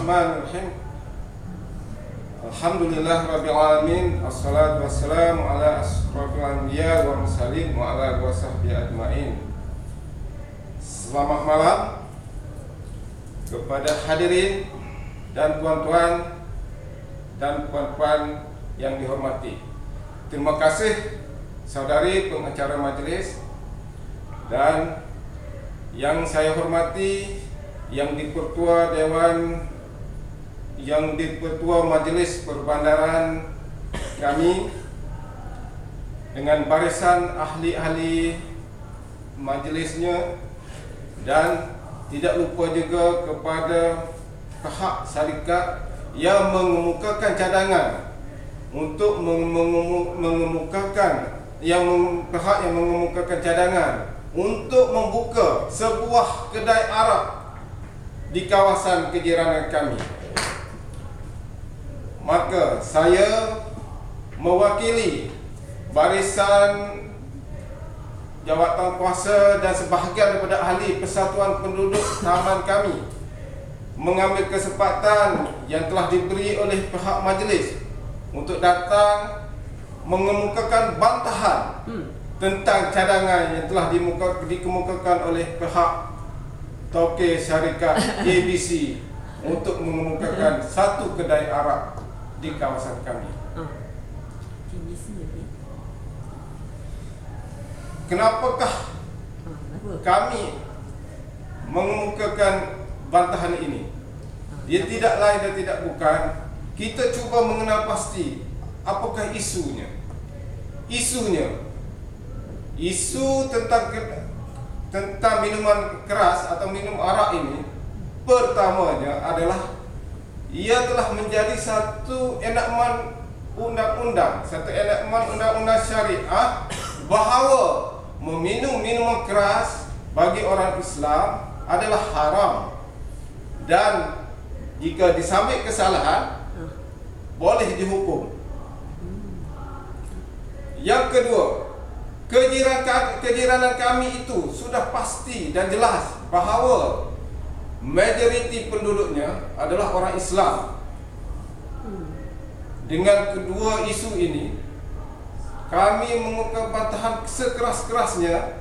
Bismillahirrahmanirrahim. Alhamdulillah rabbil alamin. Assalatu wassalamu ala asrofil anbiya wa mursalin wa ala alihi wasahbihi ajmain. Selamat malam kepada hadirin dan tuan-tuan dan puan-puan yang dihormati. Terima kasih saudari pengacara majelis dan yang saya hormati yang dipertua Dewan, yang dipertua Majelis Perbandaran kami dengan barisan ahli-ahli majelisnya, dan tidak lupa juga kepada pihak syarikat yang mengemukakan cadangan untuk mengemukakan pihak yang mengemukakan cadangan untuk membuka sebuah kedai arak di kawasan kejiranan kami. Maka saya mewakili barisan jawatankuasa dan sebahagian daripada ahli persatuan penduduk taman kami mengambil kesempatan yang telah diberi oleh pihak majlis untuk datang mengemukakan bantahan tentang cadangan yang telah dikemukakan oleh pihak Tauke Syarikat ABC untuk mengemukakan satu kedai arak di kawasan kami. Kenapakah kami mengemukakan bantahan ini? Dia tidak lain dan tidak bukan, kita cuba mengenal pasti apakah isunya. Isu tentang minuman keras atau minum arak ini, pertamanya adalah ia telah menjadi satu enakman undang-undang, undang-undang syariah bahawa meminum minuman keras bagi orang Islam adalah haram, dan jika disabit kesalahan boleh dihukum. Yang kedua, kejiranan kami itu sudah pasti dan jelas bahawa majoriti penduduknya adalah orang Islam. Dengan kedua isu ini, kami mengemukakan bantahan sekeras-kerasnya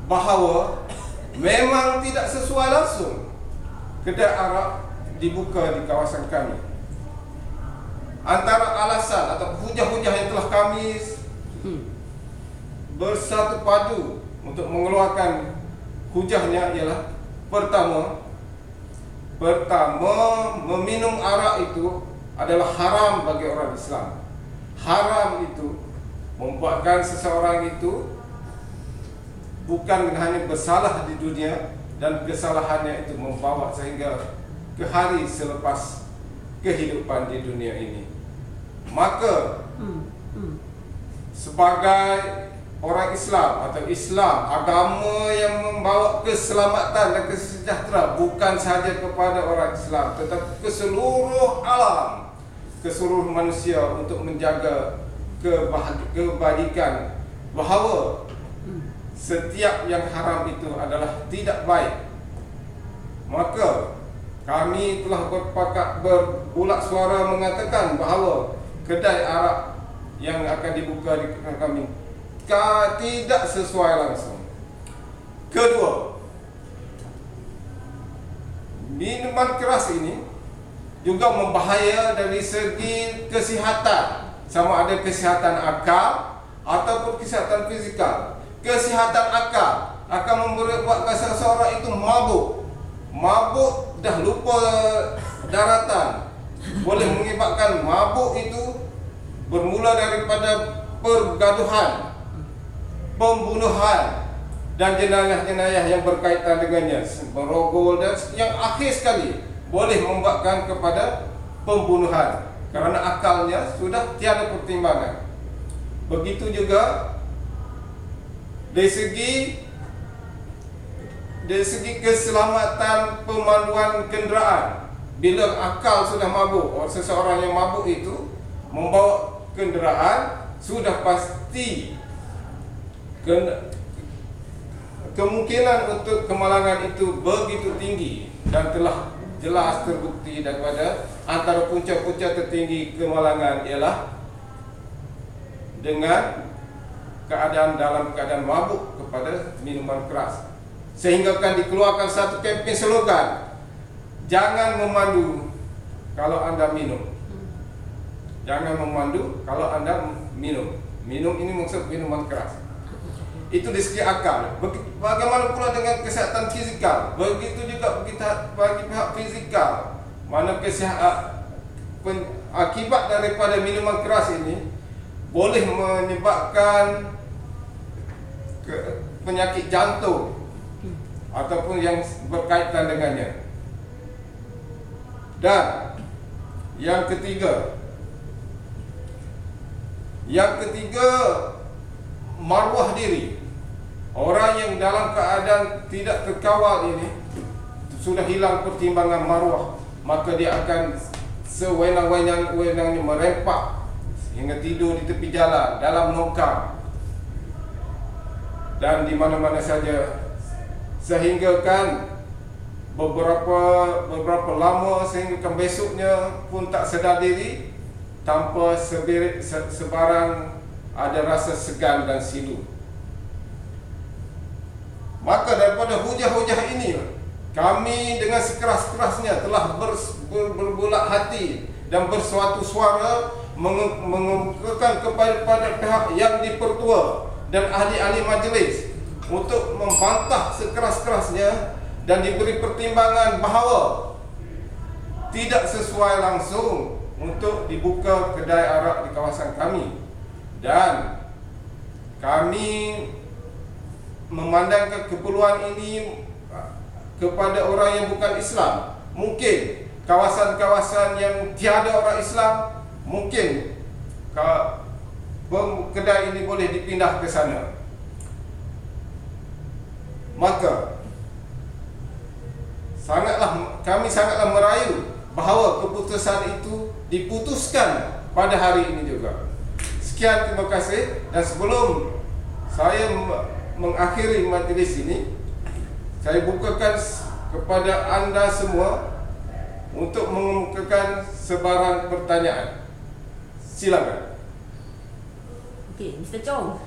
bahawa memang tidak sesuai langsung kedai arak dibuka di kawasan kami. Antara alasan atau hujah-hujah yang telah kami bersatu padu untuk mengeluarkan hujahnya ialah pertama, meminum arak itu adalah haram bagi orang Islam. Haram itu membuatkan seseorang itu bukan hanya bersalah di dunia, dan kesalahannya itu membawa sehingga ke hari selepas kehidupan di dunia ini. Maka sebagai orang Islam atau Islam, agama yang membawa keselamatan dan kesejahteraan bukan sahaja kepada orang Islam tetapi ke seluruh alam, ke seluruh manusia, untuk menjaga kebajikan, bahawa setiap yang haram itu adalah tidak baik. Maka kami telah berbulak suara mengatakan bahawa kedai arak yang akan dibuka di kami tidak sesuai langsung. Kedua, minuman keras ini juga membahaya dari segi kesihatan, sama ada kesihatan akal ataupun kesihatan fizikal. Kesihatan akal akan membuatkan seseorang itu mabuk dah lupa daratan, boleh mengakibatkan mabuk itu bermula daripada pergaduhan, pembunuhan dan jenayah-jenayah yang berkaitan dengannya, merogol, dan yang akhir sekali boleh membuatkan kepada pembunuhan kerana akalnya sudah tiada pertimbangan. Begitu juga dari segi keselamatan pemanduan kenderaan. Bila akal sudah mabuk, seseorang yang mabuk itu membawa kenderaan, sudah pasti kemungkinan untuk kemalangan itu begitu tinggi dan telah jelas terbukti daripada antara punca-punca tertinggi kemalangan ialah dengan dalam keadaan mabuk kepada minuman keras, sehingga akan dikeluarkan satu kempen slogan, jangan memandu kalau Anda minum. Jangan memandu kalau Anda minum. Minum ini maksud minuman keras. Itu dari segi akal. Bagaimana pula dengan kesihatan fizikal? Begitu juga bagi pihak fizikal. Mana akibat daripada minuman keras ini boleh menyebabkan penyakit jantung ataupun yang berkaitan dengannya. Dan yang ketiga, maruah diri. Orang yang dalam keadaan tidak terkawal ini sudah hilang pertimbangan maruah, maka dia akan sewenang-wenangnya merempak hingga tidur di tepi jalan, dalam longkang dan di mana-mana saja, sehingga kan beberapa lama, sehingga kan besoknya pun tak sedar diri tanpa sebarang ada rasa segan dan silu. Maka daripada hujah-hujah ini, kami dengan sekeras-kerasnya telah berbulat hati dan bersuatu suara mengemukakan kepada pihak yang dipertua dan ahli-ahli majlis untuk membantah sekeras-kerasnya dan diberi pertimbangan bahawa tidak sesuai langsung untuk dibuka kedai arak di kawasan kami, dan kami memandangkan keperluan ini kepada orang yang bukan Islam. Mungkin kawasan-kawasan yang tiada orang Islam, mungkin kedai ini boleh dipindah ke sana. Maka kami sangatlah merayu bahawa keputusan itu diputuskan pada hari ini juga. Sekian, terima kasih. Dan sebelum saya mengakhiri majlis ini, saya bukakan kepada anda semua untuk mengemukakan sebarang pertanyaan. Silakan. Okey, Mr. Chong.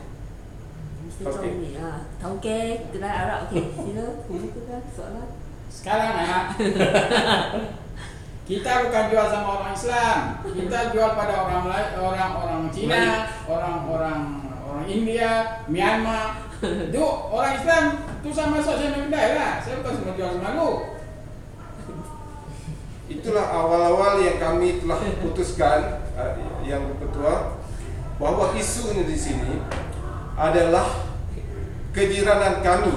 Mr. Chong ni, tauke kedai arak, okey. Sila, bukakan soalan. Sekarang kita bukan jual sama orang Islam, kita jual pada orang Cina, orang India, Myanmar. Tu orang Islam tu sama masuk saya kedai lah. Saya bukan semua jual sama lu. Itulah awal-awal yang kami telah putuskan, yang ketua, bahawa isunya di sini adalah kejiranan kami.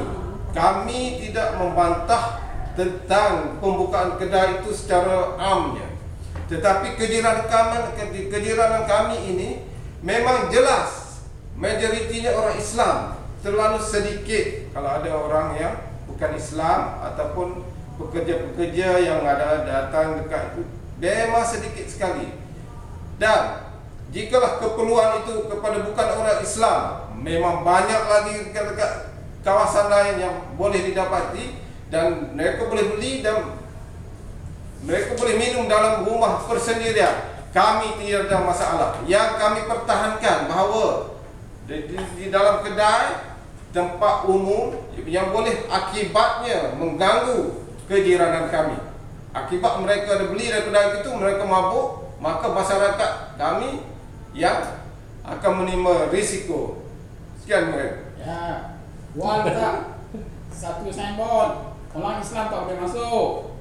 Kami tidak membantah tentang pembukaan kedai itu secara amnya, tetapi kejiranan kami ini memang jelas majoritinya orang Islam. Terlalu sedikit kalau ada orang yang bukan Islam ataupun pekerja-pekerja yang ada datang dekat itu, memang sedikit sekali. Dan jikalau keperluan itu kepada bukan orang Islam, memang banyak lagi dekat kawasan lain yang boleh didapati, dan mereka boleh beli dan mereka boleh minum dalam rumah persendirian. Kami tidak ada masalah. Yang kami pertahankan bahawa di dalam kedai, tempat umum yang boleh akibatnya mengganggu kejiranan kami. Akibat mereka ada beli dari kedai itu, mereka mabuk, maka masyarakat kami yang akan menerima risiko. Sekian mereka. Ya, buat tak satu signboard. Orang Islam tak boleh masuk.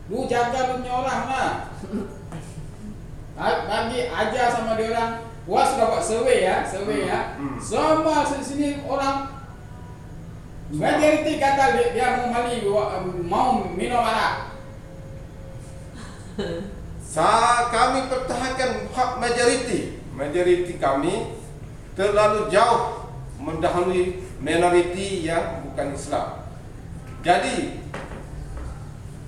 Lu jaga lu punya orang lah. Bagi ajar sama dia orang. Gua sudah buat survey ya. Semua sini orang majoriti kata dia mau minum arak. Kami pertahankan hak majoriti kami terlalu jauh mendahului minoriti yang bukan Islam. Jadi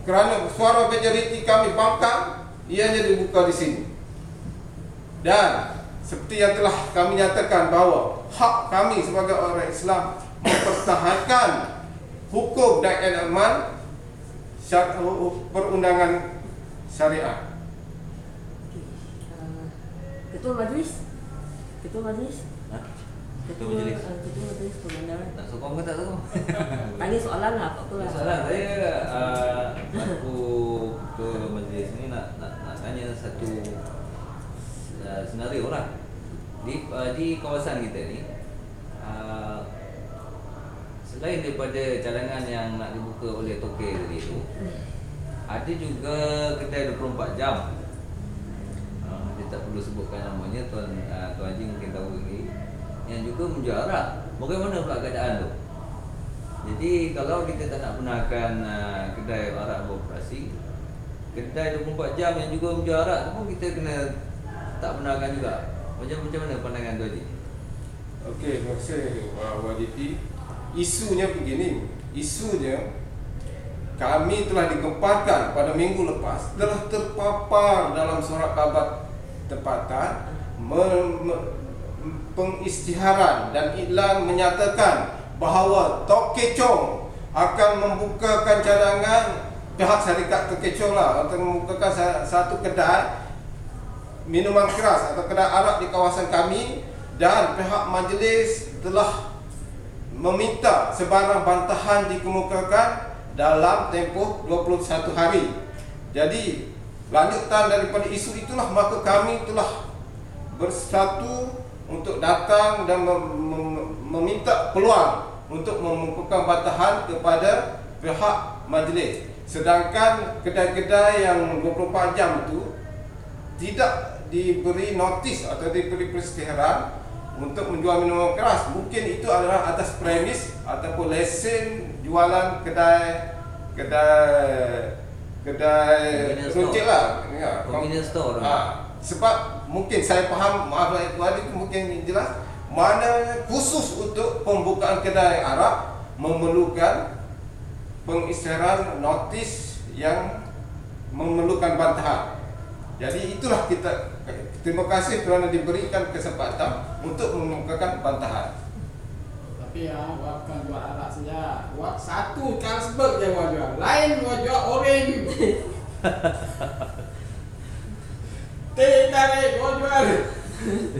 kerana suara majoriti kami bangkang, ianya dibuka di sini. Dan seperti yang telah kami nyatakan bahawa hak kami sebagai orang Islam mempertahankan hukum dan aman perundangan syariah. Ketua Majlis. Ketua Majlis. Ha? Ketua Majlis. Ketua Majlis Permandangan. Tak sokong ke tak sokong? Tanya soalan lah, apa tu lah. Soalan saya aku ke majlis ni nak tanya satu senario lah. Di kawasan kita ni selain daripada cadangan yang nak dibuka oleh Tokey tadi tu, ada juga kedai 24 jam. Dia tak perlu sebutkan namanya, Tuan Haji mungkin tahu lagi, yang juga menjual arak. Bagaimana pula keadaan tu? Jadi kalau kita tak nak benarkan kedai arak beroperasi, kedai 24 jam yang juga menjual arak tu pun kita kena tak benarkan juga. Macam mana pandangan Tuan Haji? Okey, terima kasih YDP. Isunya begini, isunya kami telah digemparkan pada minggu lepas, telah terpapar dalam surat khabar tempatan pengisytiharan dan iklan menyatakan bahawa Tok Kechong akan membukakan cadangan, pihak syarikat Tok Kechong lah, untuk membukakan satu kedai minuman keras atau kedai arak di kawasan kami, dan pihak majlis telah meminta sebarang bantahan dikemukakan dalam tempoh 21 hari. Jadi lanjutan daripada isu itulah, maka kami telah bersatu untuk datang dan meminta peluang untuk memukakan bantahan kepada pihak majlis. Sedangkan kedai-kedai yang 24 jam itu tidak diberi notis atau diberi peristiharan untuk menjual minuman keras. Mungkin itu adalah atas premis ataupun lesen jualan kedai runcit lah, Convenience store. sebab mungkin saya faham, maaf lah itu mungkin jelas, mana khusus untuk pembukaan kedai arak memerlukan pengisytiharan notis yang memerlukan bantahan. Jadi itulah kita terima kasih kerana diberikan kesempatan untuk mengemukakan bantahan. Tapi ya, bukan jual arak saja. Buat satu Carlsberg je buat jual. Lain buat jual orange. Teh tarik buat jual.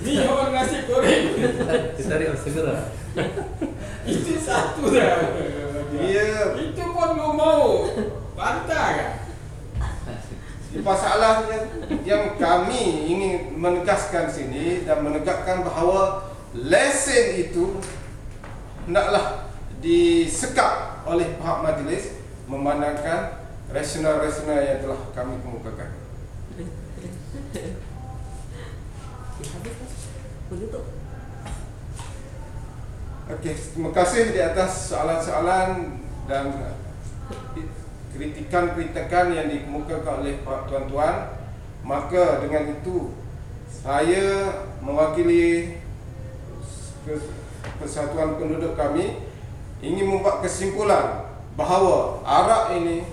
Bihun nasi goreng. Tarik segera. Itu satu dah. Ya, Itu pun mau bantah kan? masalahnya yang kami ingin menegaskan sini dan menegakkan bahawa lesen itu hendaklah disekap oleh pihak majlis memandangkan rasional-rasional yang telah kami kemukakan. Okey, terima kasih di atas soalan-soalan dan kritikan-kritikan yang dikemukakan oleh tuan-tuan. Maka dengan itu saya mewakili Persatuan Penduduk kami ingin membuat kesimpulan bahawa arak ini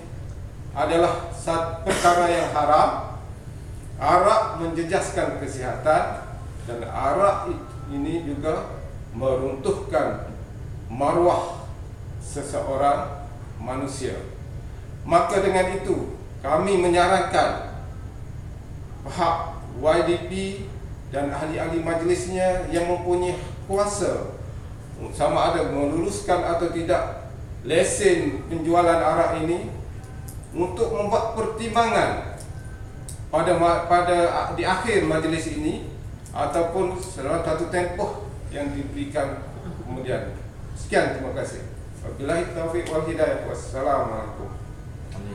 adalah satu perkara yang haram. Arak menjejaskan kesihatan dan arak ini juga meruntuhkan maruah seseorang manusia. Maka dengan itu kami menyarankan pihak YDP dan ahli-ahli majlisnya yang mempunyai kuasa sama ada meluluskan atau tidak lesen penjualan arak ini untuk membuat pertimbangan pada di akhir majlis ini ataupun dalam satu tempoh yang diberikan kemudian. Sekian, terima kasih. Wabillahi taufiq wal hidayah. Wassalamualaikum. Amin.